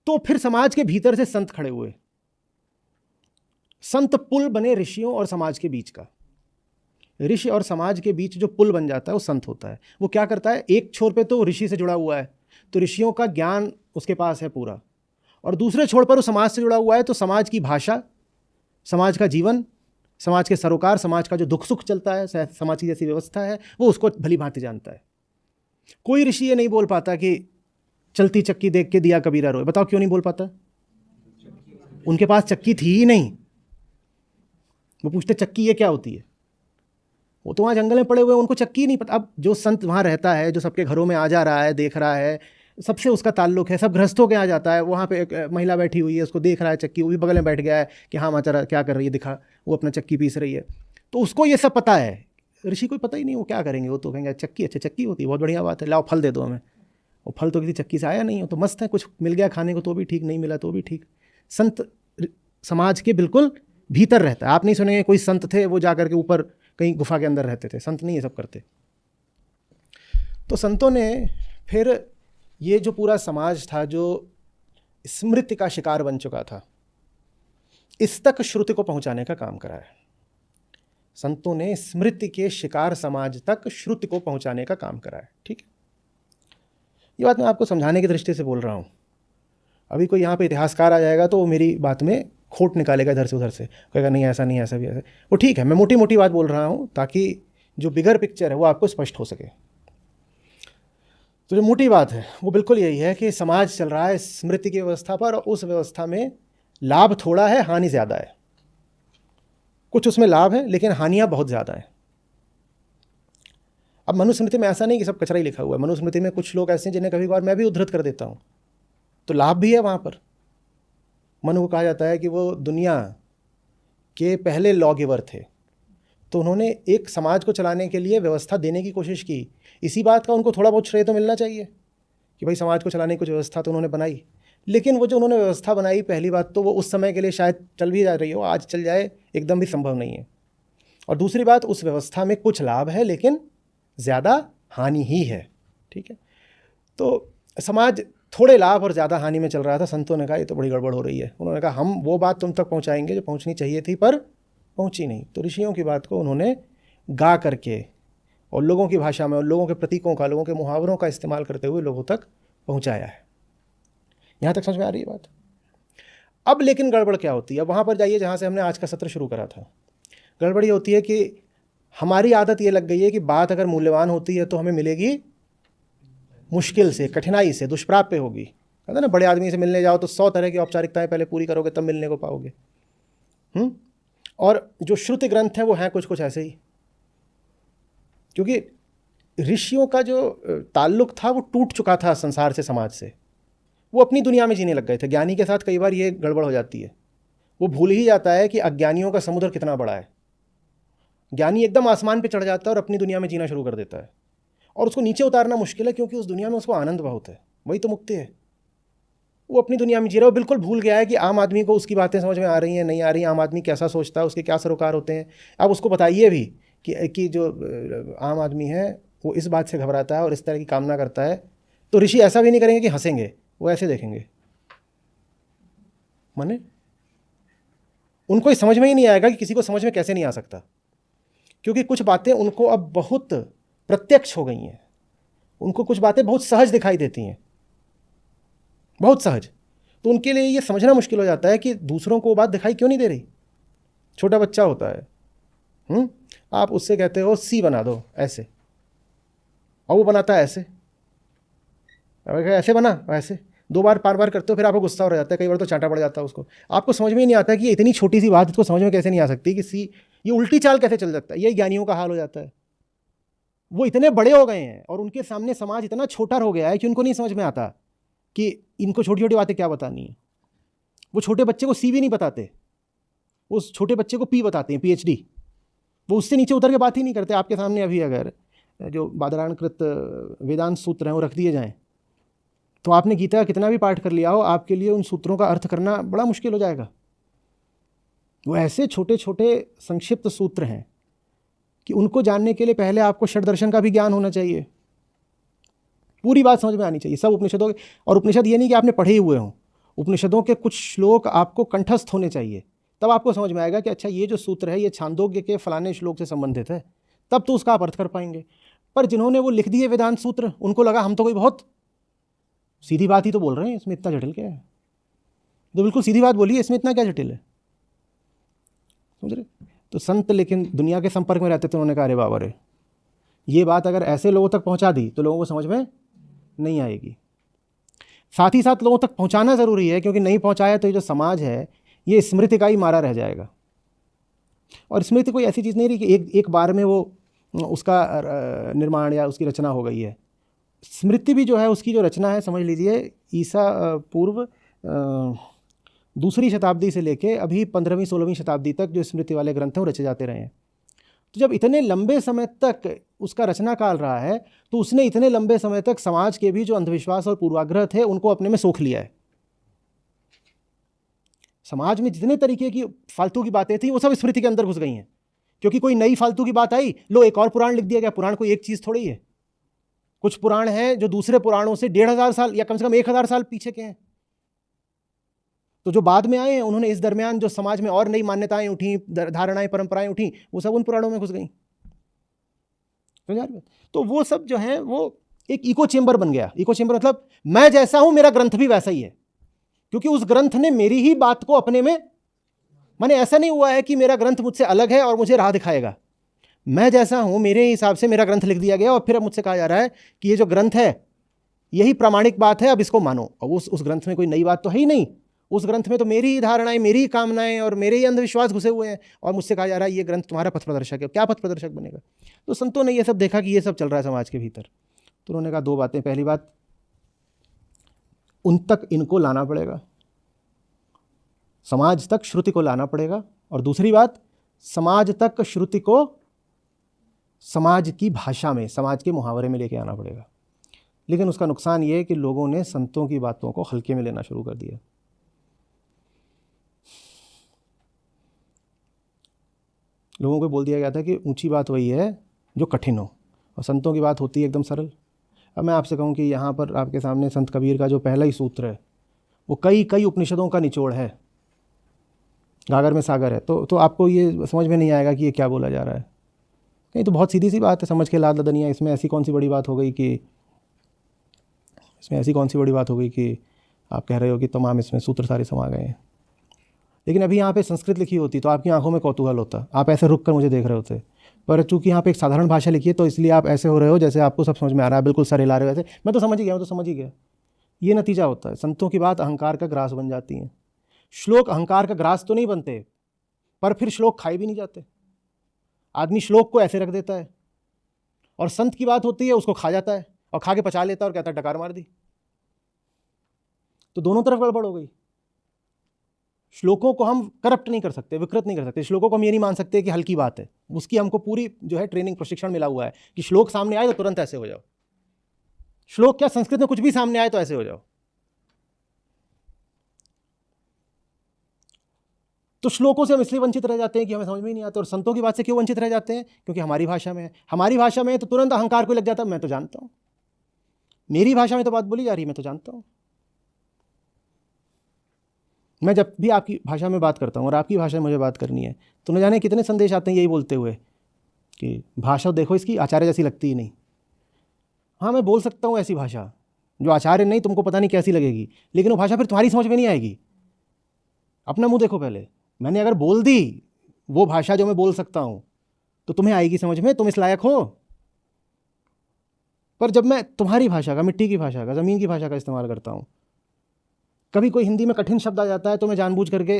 तो फिर समाज के भीतर से संत खड़े हुए। संत पुल बने ऋषियों और समाज के बीच का। ऋषि और समाज के बीच जो पुल बन जाता है वो संत होता है। वो क्या करता है, एक छोर पे तो ऋषि से जुड़ा हुआ है, तो ऋषियों का ज्ञान उसके पास है पूरा, और दूसरे छोर पर वो समाज से जुड़ा हुआ है, तो समाज की भाषा, समाज का जीवन, समाज के सरोकार, समाज का जो दुख सुख चलता है, समाज की जैसी व्यवस्था है, वो उसको भली भांति जानता है। कोई ऋषि ये नहीं बोल पाता कि चलती चक्की देख के दिया कबीरा रोए। बताओ क्यों नहीं बोल पाता? उनके पास चक्की थी ही नहीं। वो पूछते चक्की ये क्या होती है? वो तो वहाँ जंगल में पड़े हुए, उनको चक्की नहीं पता। अब जो संत वहाँ रहता है, जो सबके घरों में आ जा रहा है, देख रहा है, सबसे उसका ताल्लुक है, सब गृहस्थों के यहाँ जाता है, वहाँ पे एक महिला बैठी हुई है, उसको देख रहा है चक्की, वो भी बगल में बैठ गया है कि हाँ माचा क्या कर रही है, दिखा, वो अपना चक्की पीस रही है, तो उसको ये सब पता है। ऋषि को पता ही नहीं, वो क्या करेंगे, वो तो कहेंगे चक्की, अच्छा चक्की होती है, बहुत बढ़िया बात है, लाओ फल दे दो हमें। वो फल तो किसी चक्की से आया नहीं हो, तो मस्त है, कुछ मिल गया खाने को तो भी ठीक, नहीं मिला तो भी ठीक। संत समाज के बिल्कुल भीतर रहता है। आप नहीं सुनेंगे कोई संत थे वो जा करके ऊपर कहीं गुफा के अंदर रहते थे, संत नहीं ये सब करते। तो संतों ने फिर ये जो पूरा समाज था जो स्मृति का शिकार बन चुका था, इस तक श्रुति को पहुंचाने का काम करा है। संतों ने स्मृति के शिकार समाज तक श्रुति को पहुंचाने का काम करा है। ठीक है, ये बात मैं आपको समझाने की दृष्टि से बोल रहा हूं। अभी कोई यहाँ पे इतिहासकार आ जाएगा तो वो मेरी बात में खोट निकालेगा इधर से उधर से, कहेगा नहीं ऐसा नहीं, ऐसा भी ऐसा। वो ठीक है, मैं मोटी मोटी बात बोल रहा हूँ ताकि जो बिगर पिक्चर है वो आपको स्पष्ट हो सके। तो जो मोटी बात है वो बिल्कुल यही है कि समाज चल रहा है स्मृति की व्यवस्था पर, और उस व्यवस्था में लाभ थोड़ा है, हानि ज़्यादा है। कुछ उसमें लाभ है लेकिन हानियाँ बहुत ज़्यादा है। अब मनुस्मृति में ऐसा नहीं कि सब कचरा ही लिखा हुआ है। मनुस्मृति में कुछ लोग ऐसे हैं जिन्हें कभी कभार मैं भी उद्धृत कर देता हूँ, तो लाभ भी है वहाँ पर। मनु को कहा जाता है कि वो दुनिया के पहले लॉ गिवर थे, तो उन्होंने एक समाज को चलाने के लिए व्यवस्था देने की कोशिश की। इसी बात का उनको थोड़ा बहुत श्रेय तो मिलना चाहिए कि भाई समाज को चलाने की कुछ व्यवस्था तो उन्होंने बनाई। लेकिन वो जो उन्होंने व्यवस्था बनाई, पहली बात तो वो उस समय के लिए शायद चल भी जा रही हो, आज चल जाए एकदम भी संभव नहीं है। और दूसरी बात, उस व्यवस्था में कुछ लाभ है लेकिन ज़्यादा हानि ही है। ठीक है, तो समाज थोड़े लाभ और ज़्यादा हानि में चल रहा था। संतों ने कहा ये तो बड़ी गड़बड़ हो रही है। उन्होंने कहा हम वो बात तुम तक पहुंचाएंगे जो पहुंचनी चाहिए थी पर पहुंची नहीं। तो ऋषियों की बात को उन्होंने गा करके और लोगों की भाषा में और लोगों के प्रतीकों का, लोगों के मुहावरों का इस्तेमाल करते हुए लोगों तक पहुंचाया है। यहाँ तक समझ में आ रही है बात? अब लेकिन गड़बड़ क्या होती है? अब वहाँ पर जाइए जहाँ से हमने आज का सत्र शुरू करा था। गड़बड़ ये होती है कि हमारी आदत ये लग गई है कि बात अगर मूल्यवान होती है तो हमें मिलेगी मुश्किल से, कठिनाई से, दुष्प्राप्य होगी। कहते ना, बड़े आदमी से मिलने जाओ तो 100 तरह की औपचारिकताएं पहले पूरी करोगे तब मिलने को पाओगे। और जो श्रुति ग्रंथ हैं वो हैं कुछ कुछ ऐसे ही, क्योंकि ऋषियों का जो ताल्लुक था वो टूट चुका था संसार से, समाज से। वो अपनी दुनिया में जीने लग गए थे। ज्ञानी के साथ कई बार ये गड़बड़ हो जाती है, वो भूल ही जाता है कि अज्ञानियों का समुद्र कितना बड़ा है। ज्ञानी एकदम आसमान पे चढ़ जाता है और अपनी दुनिया में जीना शुरू कर देता है, और उसको नीचे उतारना मुश्किल है क्योंकि उस दुनिया में उसको आनंद बहुत है। वही तो मुक्ति है। वो अपनी दुनिया में जी रहा है, वो बिल्कुल भूल गया है कि आम आदमी को उसकी बातें समझ में आ रही हैं नहीं आ रही, आम आदमी कैसा सोचता है, उसके क्या सरोकार होते हैं। आप उसको बताइए भी कि जो आम आदमी है वो इस बात से घबराता है और इस तरह की कामना करता है, तो ऋषि ऐसा भी नहीं करेंगे कि हंसेंगे, वो ऐसे देखेंगे। माने उनको ये समझ में ही नहीं आएगा कि किसी को समझ में कैसे नहीं आ सकता, क्योंकि कुछ बातें उनको अब बहुत प्रत्यक्ष हो गई हैं। उनको कुछ बातें बहुत सहज दिखाई देती हैं, बहुत सहज। तो उनके लिए ये समझना मुश्किल हो जाता है कि दूसरों को वो बात दिखाई क्यों नहीं दे रही। छोटा बच्चा होता है, आप उससे कहते हो सी बना दो ऐसे, और वो बनाता है ऐसे, ऐसे बना ऐसे, 2 बार 5 बार करते हो, फिर आपको गुस्सा हो जाता है, कई बार तो चांटा पड़ जाता है उसको। आपको समझ में ही नहीं आता कि ये इतनी छोटी सी बात इसको समझ में कैसे नहीं आ सकती कि सी ये उल्टी चाल कैसे चल सकता है। ये ज्ञानियों का हाल हो जाता है। वो इतने बड़े हो गए हैं और उनके सामने समाज इतना छोटा हो गया है कि उनको नहीं समझ में आता कि इनको छोटी छोटी बातें क्या बतानी है। वो छोटे बच्चे को सी भी नहीं बताते, उस छोटे बच्चे को पी बताते हैं, PhD। वो उससे नीचे उतर के बात ही नहीं करते। आपके सामने अभी अगर जो बादरायणकृत वेदांत सूत्र हैं वो रख दिए जाएं, तो आपने गीता का कितना भी पाठ कर लिया हो, आपके लिए उन सूत्रों का अर्थ करना बड़ा मुश्किल हो जाएगा। वो ऐसे छोटे छोटे संक्षिप्त सूत्र हैं कि उनको जानने के लिए पहले आपको षड दर्शन का भी ज्ञान होना चाहिए, पूरी बात समझ में आनी चाहिए, सब उपनिषदों के। और उपनिषद ये नहीं कि आपने पढ़े ही हुए हों, उपनिषदों के कुछ श्लोक आपको कंठस्थ होने चाहिए, तब आपको समझ में आएगा कि अच्छा ये जो सूत्र है ये छांदोग्य के फलाने श्लोक से संबंधित है, तब तो उसका आप अर्थ कर पाएंगे। पर जिन्होंने वो लिख दिए वेदांत सूत्र, उनको लगा हम तो कोई बहुत सीधी बात ही तो बोल रहे हैं, इसमें इतना जटिल क्या है। तो बिल्कुल सीधी बात बोलिए, इसमें इतना क्या जटिल है, समझ रहे। तो संत लेकिन दुनिया के संपर्क में रहते थे, उन्होंने कहा अरे बाबा रे, ये बात अगर ऐसे लोगों तक पहुंचा दी तो लोगों को समझ में नहीं आएगी। साथ ही साथ लोगों तक पहुंचाना ज़रूरी है, क्योंकि नहीं पहुंचाया तो ये जो समाज है ये स्मृति का ही मारा रह जाएगा। और स्मृति कोई ऐसी चीज़ नहीं रही कि एक बार में वो उसका निर्माण या उसकी रचना हो गई है। स्मृति भी जो है उसकी जो रचना है, समझ लीजिए ईसा पूर्व 2री शताब्दी से लेके अभी 15वीं 16वीं शताब्दी तक जो स्मृति वाले ग्रंथ हैं वो रचे जाते रहे हैं। तो जब इतने लंबे समय तक उसका रचना काल रहा है, तो उसने इतने लंबे समय तक समाज के भी जो अंधविश्वास और पूर्वाग्रह थे उनको अपने में सोख लिया है। समाज में जितने तरीके की फालतू की बातें थी वो सब स्मृति के अंदर घुस गई हैं, क्योंकि कोई नई फालतू की बात आई, लो एक और पुराण लिख दिया गया। पुराण कोई एक चीज़ थोड़ी है। कुछ पुराण हैं जो दूसरे पुराणों से 1500 साल या कम से कम 1000 साल पीछे के हैं। तो जो बाद में आए हैं उन्होंने इस दरमियान जो समाज में और नई मान्यताएं उठी, धारणाएं, परंपराएं उठी, वो सब उन पुराणों में घुस गई। तो वो सब जो है वो एक इको चेम्बर बन गया। इको चेम्बर मतलब मैं जैसा हूं मेरा ग्रंथ भी वैसा ही है। क्योंकि उस ग्रंथ ने मेरी ही बात को अपने में, माने ऐसा नहीं हुआ है कि मेरा ग्रंथ मुझसे अलग है और मुझे राह दिखाएगा। मैं जैसा हूं मेरे हिसाब से मेरा ग्रंथ लिख दिया गया और फिर अब मुझसे कहा जा रहा है कि ये जो ग्रंथ है यही प्रामाणिक बात है, अब इसको मानो। और उस ग्रंथ में कोई नई बात तो है ही नहीं। उस ग्रंथ में तो मेरी ही धारणाएं, मेरी ही कामनाएं और मेरे ही अंधविश्वास घुसे हुए हैं, और मुझसे कहा जा रहा है ये ग्रंथ तुम्हारा पथ प्रदर्शक है। क्या पथ प्रदर्शक बनेगा? तो संतों ने ये सब देखा कि ये सब चल रहा है समाज के भीतर, तो उन्होंने कहा दो बातें। पहली बात, उन तक इनको लाना पड़ेगा, समाज तक श्रुति को लाना पड़ेगा। और दूसरी बात, समाज तक श्रुति को समाज की भाषा में, समाज के मुहावरे में लेके आना पड़ेगा। लेकिन उसका नुकसान ये है कि लोगों ने संतों की बातों को हल्के में लेना शुरू कर दिया। लोगों को बोल दिया गया था कि ऊंची बात वही है जो कठिन हो, और संतों की बात होती है एकदम सरल। अब मैं आपसे कहूँ कि यहाँ पर आपके सामने संत कबीर का जो पहला ही सूत्र है वो कई कई उपनिषदों का निचोड़ है, गागर में सागर है। तो आपको ये समझ में नहीं आएगा कि ये क्या बोला जा रहा है। नहीं तो बहुत सीधी सी बात है, समझ के लाद लदनिया। इसमें ऐसी कौन सी बड़ी बात हो गई कि आप कह रहे हो कि तमाम इसमें सूत्र सारे समा गए हैं। लेकिन अभी यहाँ पे संस्कृत लिखी होती तो आपकी आंखों में कौतूहल होता, आप ऐसे रुक कर मुझे देख रहे होते। पर चूंकि यहाँ पे एक साधारण भाषा लिखी है तो इसलिए आप ऐसे हो रहे हो जैसे आपको सब समझ में आ रहा है, बिल्कुल सर हिला रहे हो ऐसे। मैं तो समझ ही गया। ये नतीजा होता है। संतों की बात अहंकार का ग्रास बन जाती है। श्लोक अहंकार का ग्रास तो नहीं बनते, पर फिर श्लोक खाए भी नहीं जाते। आदमी श्लोक को ऐसे रख देता है, और संत की बात होती है उसको खा जाता है, और खा के पचा लेता है और कहता है डकार मार दी। तो दोनों तरफ गड़बड़ हो गई। श्लोकों को हम करप्ट नहीं कर सकते, विकृत नहीं कर सकते। श्लोकों को हम ये नहीं मान सकते कि हल्की बात है। उसकी हमको पूरी जो है ट्रेनिंग, प्रशिक्षण मिला हुआ है कि श्लोक सामने आए तो तुरंत ऐसे हो जाओ। श्लोक क्या, संस्कृत में कुछ भी सामने आए तो ऐसे हो जाओ। तो श्लोकों से हम इसलिए वंचित रह जाते हैं कि हमें समझ में ही नहीं आता। और संतों की बात से क्यों वंचित रह जाते हैं? क्योंकि हमारी भाषा में है। हमारी भाषा में तो तुरंत अहंकार को लग जाता है, मैं तो जानता हूं, मेरी भाषा में तो बात बोली जा रही है, मैं तो जानता हूं। मैं जब भी आपकी भाषा में बात करता हूं और आपकी भाषा में मुझे बात करनी है तो न जाने कितने संदेश आते हैं यही बोलते हुए कि भाषा देखो इसकी आचार्य जैसी लगती ही नहीं। हाँ, मैं बोल सकता हूँ ऐसी भाषा जो आचार्य नहीं, तुमको पता नहीं कैसी लगेगी, लेकिन वो भाषा फिर तुम्हारी समझ में नहीं आएगी। अपना मुंह देखो पहले। मैंने अगर बोल दी वो भाषा जो मैं बोल सकता हूं तो तुम्हें आएगी समझ में, तुम इस लायक हो। पर जब मैं तुम्हारी भाषा का, मिट्टी की भाषा का, ज़मीन की भाषा का इस्तेमाल करता हूं, कभी कोई हिंदी में कठिन शब्द आ जाता है तो मैं जानबूझ करके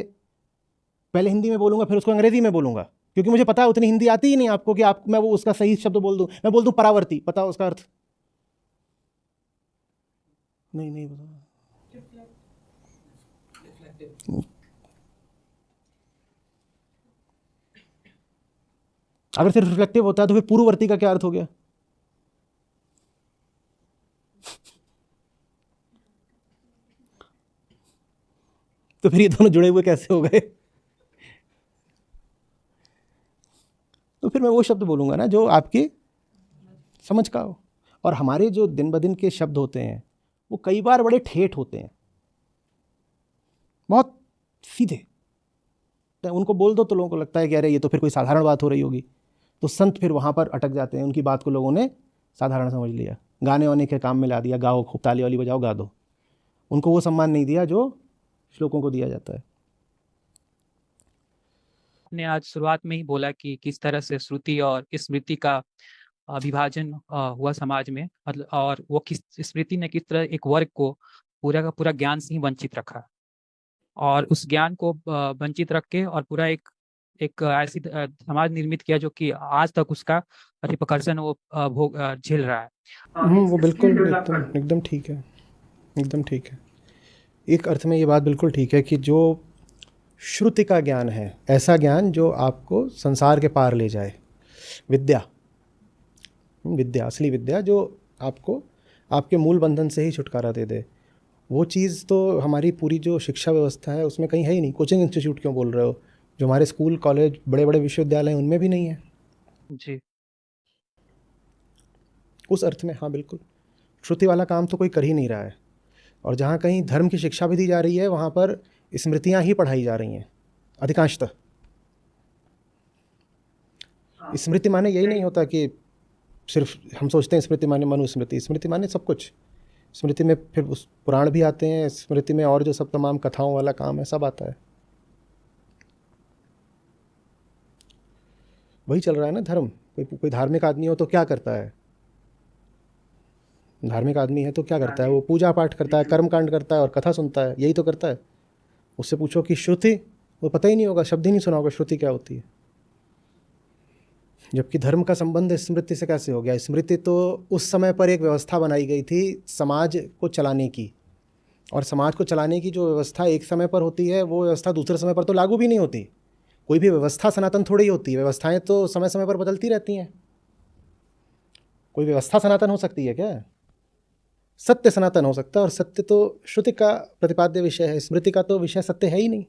पहले हिंदी में बोलूंगा, फिर उसको अंग्रेजी में बोलूंगा, क्योंकि मुझे पता है उतनी हिंदी आती ही नहीं आपको कि मैं वो उसका सही शब्द बोल दूं। मैं बोल दूं परावर्ती, पता उसका अर्थ नहीं पता। अगर सिर्फ रिफ्लेक्टिव होता है तो फिर पूर्ववर्ती का क्या अर्थ हो गया? तो फिर ये दोनों जुड़े हुए कैसे हो गए? तो फिर मैं वो शब्द बोलूंगा ना जो आपकी समझ का हो। और हमारे जो दिन ब दिन के शब्द होते हैं वो कई बार बड़े ठेठ होते हैं, बहुत सीधे। तो उनको बोल दो तो लोगों को लगता है कि अरे ये तो फिर कोई साधारण बात हो रही होगी। तो संत फिर वहाँ पर अटक जाते हैं, उनकी बात को लोगों ने साधारण समझ लिया, गाने वाने के काम में ला दिया, गाओ खूब, ताली वाली बजाओ, गा दो। उनको वो सम्मान नहीं दिया जो श्लोकों को दिया जाता है। ने आज शुरुआत में ही बोला कि किस तरह से श्रुति और स्मृति का विभाजन हुआ समाज में, मतलब, और वो किस स्मृति ने किस तरह एक वर्ग को पूरा का पूरा ज्ञान से ही वंचित रखा, और उस ज्ञान को वंचित रख के और पूरा एक ऐसी समाज निर्मित किया जो कि आज तक उसका रिपकर्शन वो झेल रहा है। वो बिल्कुल एकदम ठीक है, एकदम ठीक है। एक अर्थ में ये बात बिल्कुल ठीक है कि जो श्रुति का ज्ञान है, ऐसा ज्ञान जो आपको संसार के पार ले जाए, विद्या, असली विद्या जो आपको आपके मूल बंधन से ही छुटकारा दे दे, वो चीज़ तो हमारी पूरी जो शिक्षा व्यवस्था है उसमें कहीं है ही नहीं। कोचिंग इंस्टीट्यूट क्यों बोल रहे हो? जो हमारे स्कूल, कॉलेज, बड़े बड़े विश्वविद्यालय हैं उनमें भी नहीं है जी। उस अर्थ में। हाँ बिल्कुल, श्रुति वाला काम तो कोई कर ही नहीं रहा है। और जहाँ कहीं धर्म की शिक्षा भी दी जा रही है वहाँ पर स्मृतियाँ ही पढ़ाई जा रही हैं अधिकांशतः। स्मृति माने यही नहीं होता कि सिर्फ हम सोचते हैं स्मृति माने मनुस्मृति। स्मृति माने सब कुछ, स्मृति में फिर उस पुराण भी आते हैं, स्मृति में और जो सब तमाम कथाओं वाला काम है सब आता है। वही चल रहा है ना धर्म। कोई धार्मिक आदमी हो तो क्या करता है? धार्मिक आदमी है तो क्या करता है? वो पूजा पाठ करता है, कर्म कांड करता है और कथा सुनता है, यही तो करता है। उससे पूछो कि श्रुति, वो पता ही नहीं होगा, शब्द ही नहीं सुना होगा श्रुति क्या होती है। जबकि धर्म का संबंध स्मृति से कैसे हो गया? स्मृति तो उस समय पर एक व्यवस्था बनाई गई थी समाज को चलाने की, और समाज को चलाने की जो व्यवस्था एक समय पर होती है वो व्यवस्था दूसरे समय पर तो लागू भी नहीं होती। कोई भी व्यवस्था सनातन थोड़ी होती है, व्यवस्थाएं तो समय समय पर बदलती रहती हैं। कोई व्यवस्था सनातन हो सकती है क्या? सत्य सनातन हो सकता है, और सत्य तो श्रुति का प्रतिपाद्य विषय है, स्मृति का तो विषय सत्य है ही नहीं।